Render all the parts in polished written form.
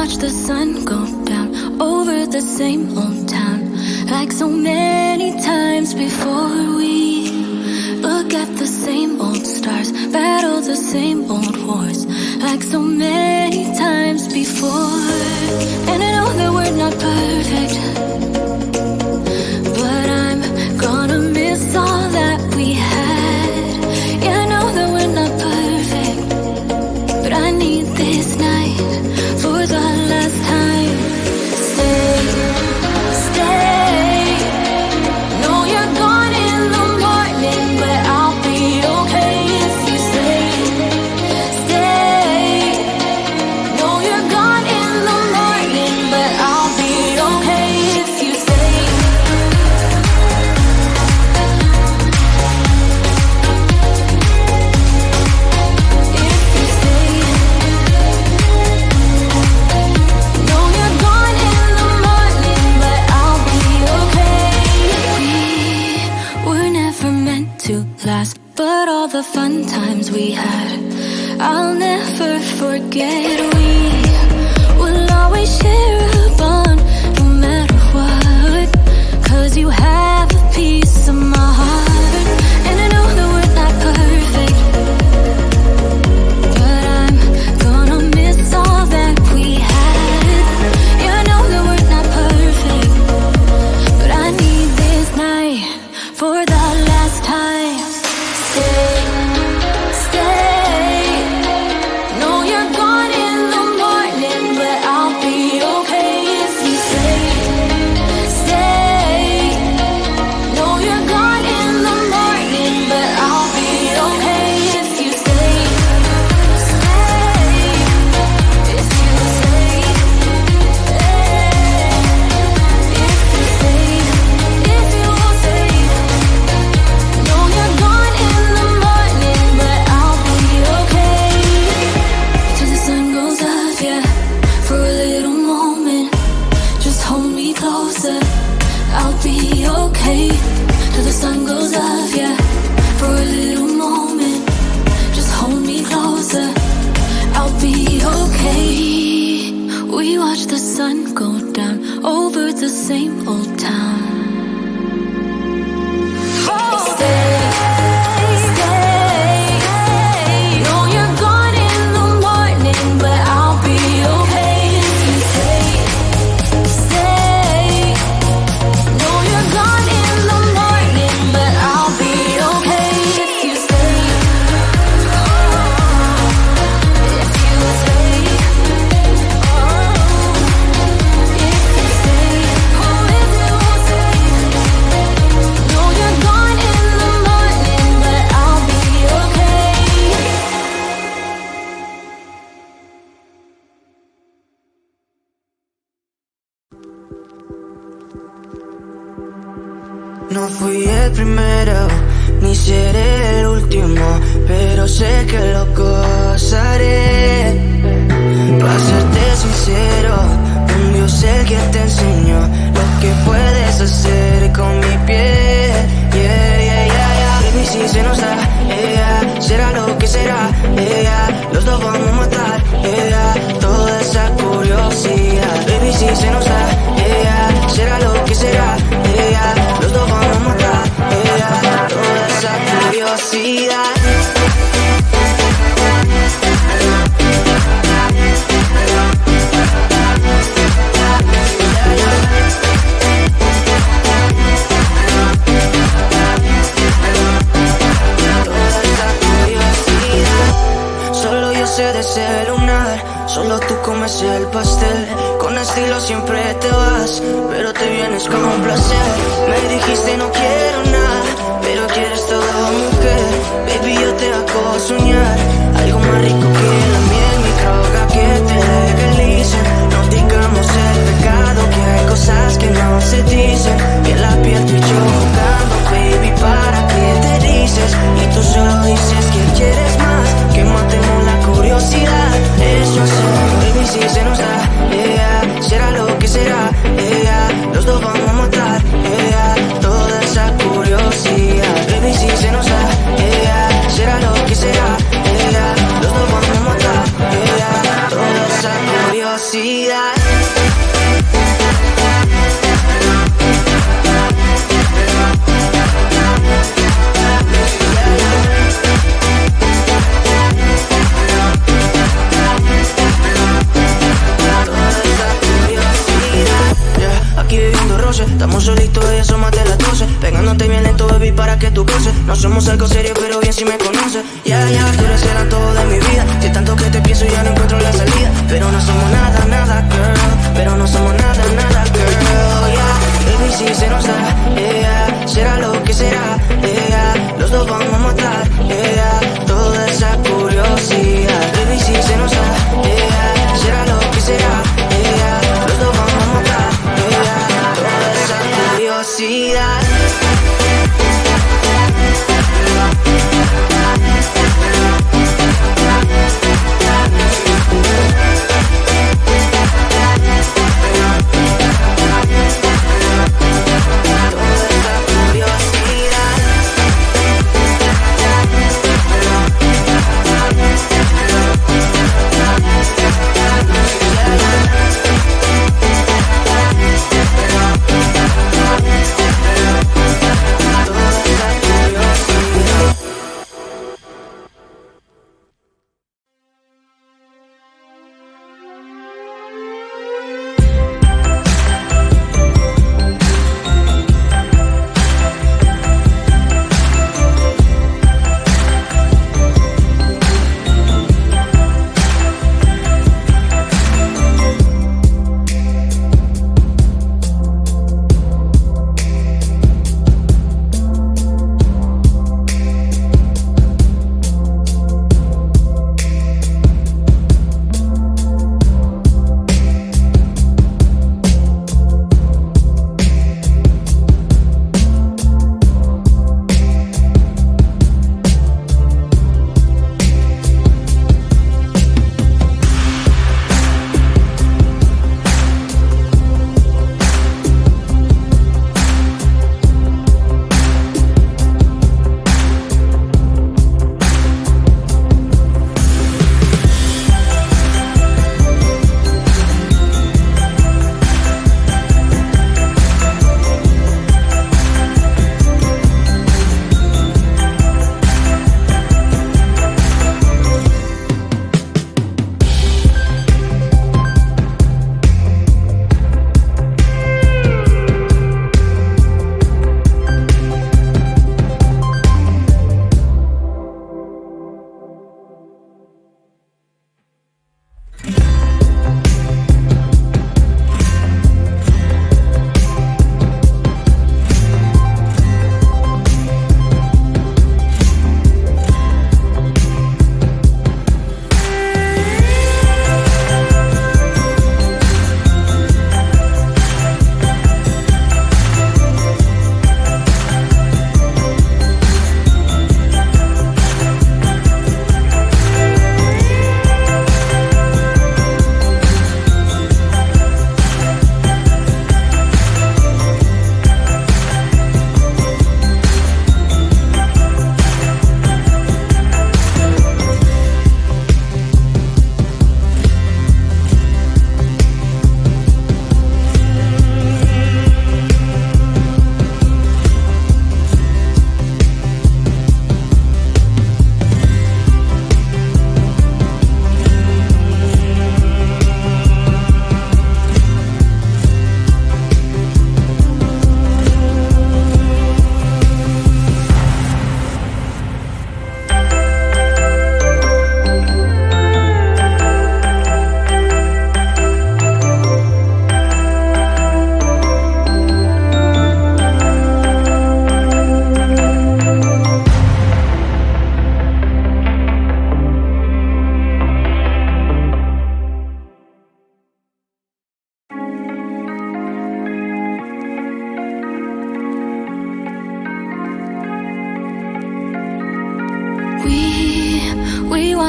watch the sun go down over the same old town, like so many times before. We look at the same old stars, battle the same old wars, like so many times before. And I know that we're not perfect, but I'm gonna miss all that we had. Yeah, I know that we're not perfect, but I need this night for the last time. Stay, stay. Know you're gone in the morning, but I'll be okay if you stay. Stay. Know you're gone in the morning, but I'll be okay if you stay. If you stay. Know you're gone in the morning, but I'll be okay. We were never meant to last, but all the fun times we had, I'll never forget. We will always share a bond, no matter what, 'cause you have a piece of my heart. And I know that we're not perfect, but I'm gonna miss all that we had. Yeah, I know that we're not perfect, but I need this night for the last time. Stay, stay. Know you're gone in the morning, but I'll be okay if you stay. Stay. Know you're gone in the morning, but I'll be okay if you stay. Stay. If you stay. If you stay. If you stay. Know you're gone in the morning, but I'll be okay. Till the sun goes up, yeah, for a little moment. Just hold me closer, I'll be okay. Till the sun goes up, yeah, for a little moment. Just hold me closer, I'll be okay. We watch the sun go down over the same old town. Stay, stay. Know you're gone in the morning, but I'll be okay if you stay. Stay. Know you're gone in the morning, but I'll be okay if you stay. If you stay. If you stay. Oh, if you stay. Know you're gone in the morning, but I'll be okay. No fui el primero, ni seré el último, pero sé que lo gozaré. Para serte sincero, un Dios el que te enseñó lo que puedes hacer con mi piel. Yeah, yeah, yeah, yeah. Baby, si se nos da, yeah, será lo que será, yeah. Los dos vamos a matar, yeah, toda esa curiosidad. Baby, si se nos da, yeah, será lo que será, yeah. Los dos vamos a matar, yeah, toda esa curiosidad. Solo yo sé de ese lunar, solo tú comes el pastel. Con estilo siempre te vas, pero te vienes con un placer. Me dijiste no quiero nada, pero quieres todo, mujer. Baby, yo te hago soñar algo más rico que la miel, mi droga que te legalice. No digamos el pecado, que hay cosas que no se dicen. Y en la piel tú y yo jugando, baby, ¿para qué te dices? Y tú solo dices que quieres más, que matemos la curiosidad. Eso hacemos, baby, si se nos da, yeah, será lo que será, yeah. Los dos vamos a matar, yeah, toda esa curiosidad. Baby, si se nos da, yeah, será lo que será, yeah. Los dos vamos a Pegándote bien lento, baby, para que tú goces. No somos algo serio, pero bien si me conoces. Ya, tú eres el todo de mi vida. Si tanto que te pienso ya no encuentro la salida. Pero no somos nada, nada, girl. Pero no somos nada, nada, girl. Baby, si se nos da, será lo que será, los dos vamos a matar, toda esa curiosidad. Baby, si se nos da, será lo que será, los dos vamos a matar, toda esa curiosidad.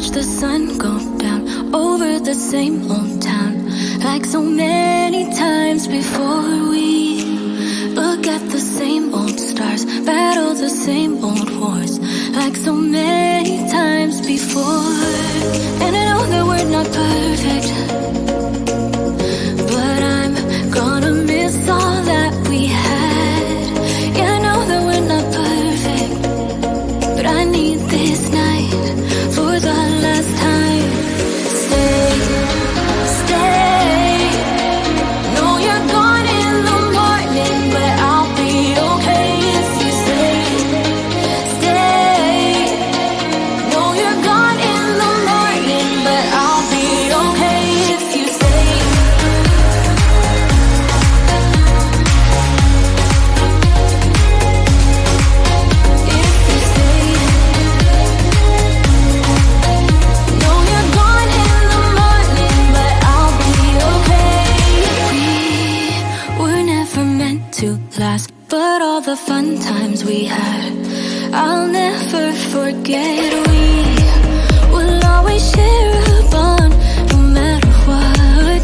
watch the sun go down over the same old town, like so many times before. We look at the same old stars, battle the same old wars, like so many times before. And I know that we're not perfect, but I'm gonna miss all that we had. Yeah, I know that we're not perfect, but I need this night for the last time. Stay, stay. No, you're gone in the morning, but I'll be okay. It's fun times we had, I'll never forget. We will always share a bond, no matter what,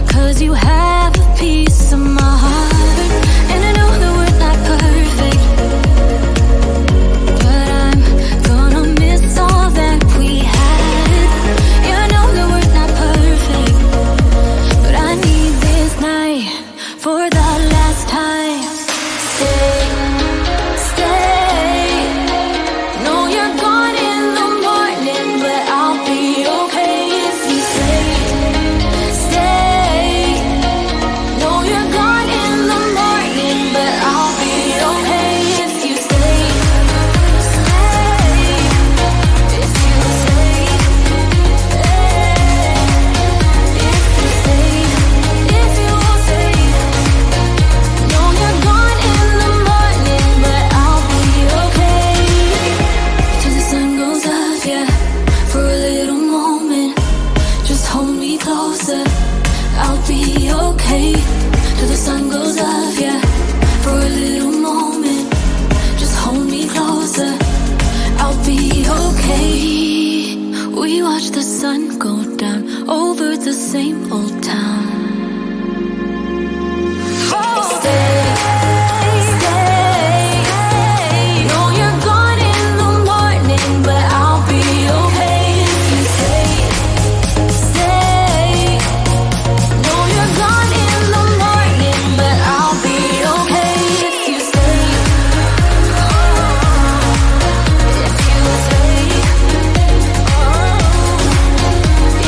'cause you have a piece of my heart. And I know that we're not perfect, but I'm gonna miss all that we had. Yeah, I know that we're not perfect, but I need this night for the last time. Stay, stay. No, you're gone in the morning, but I'll be okay if you stay, stay. No, you're gone in the morning, but I'll be okay if you stay, stay. If you stay, if you stay, if you stay. No, you're gone in the morning, but I'll be okay till the sun goes up, yeah. For a little moment, just hold me closer. I'll be okay till the sun goes up, yeah. For a little moment, just hold me closer. I'll be okay. We watch the sun go down over the same old town. Stay, stay. No, you're gone in the morning, but I'll be okay if you stay, stay. No, you're gone in the morning, but I'll be okay if you stay, if you stay,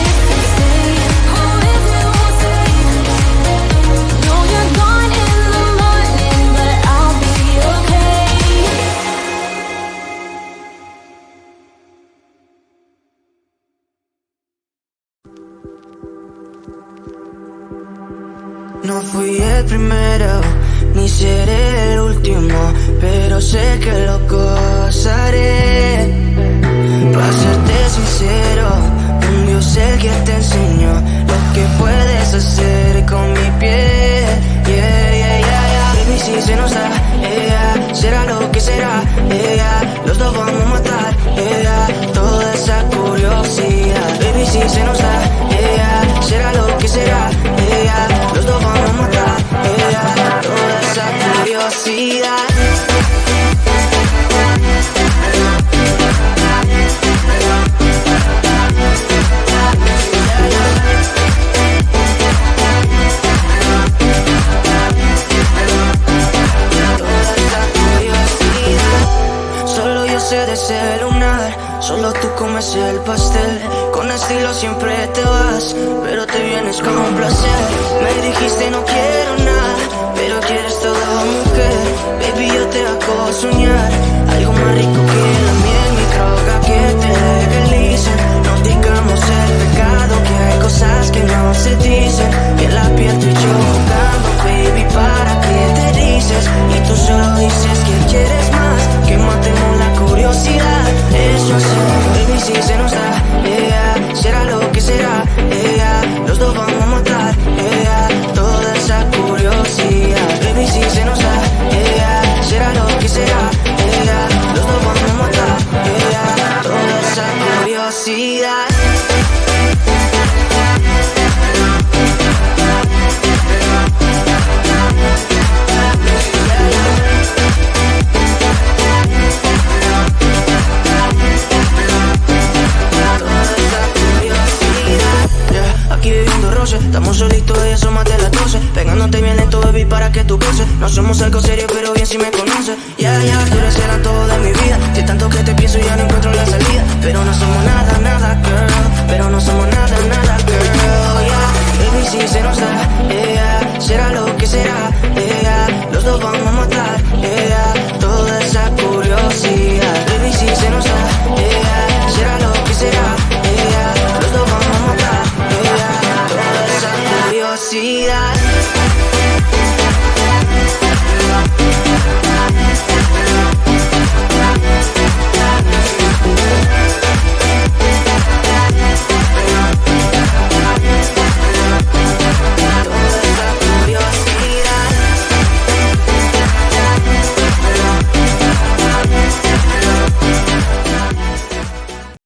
if you stay, oh, if you stay. No, you're gone in the morning, but I'll be okay. No fui el primero, ni seré el último, pero sé que lo gozaré. Para serte sincero, un Dios el que te enseñó lo que puedes hacer con mi piel. Yeah, yeah, yeah, yeah. Baby, si se nos da, yeah, será lo que será, yeah. Los dos vamos a matar, yeah, toda esa curiosidad. Baby, si se nos da, yeah, será lo que será, yeah. Los dos vamos a matar, yeah, toda esa curiosidad. Solo yo sé de ese lunar, solo tú comes el pastel. Con estilo siempre te vas, pero te vienes con un placer. Me dijiste no quiero nada, pero quieres toda mujer. Baby, yo te hago soñar algo más rico que la miel, mi droga que te legalicen. No digamos el pecado, que hay cosas que no se dicen. Que la piel tú y yo jugando, baby, ¿para qué te dices? Y tú solo dices que quieres más, que matemos la curiosidad. Eso es, baby, si se nos da, yeah, será lo que será, yeah. Los dos vamos a matar, yeah, toda esa curiosidad. Baby, si se nos da, yeah, será lo que será, yeah. Los dos vamos a matar, yeah, toda esa curiosidad. Aquí viviendo roce, estamos solitos y eso más de las 12. Pegándote bien lento, baby, para que tú goces. No somos algo serio, pero bien si me conoces. Ya, tú eres el todo de mi vida. Si tanto que te pienso ya no encuentro la salida. Pero no somos nada, nada, girl. Pero no somos nada, nada, girl, yeah. Baby, si se nos da, yeah, será lo que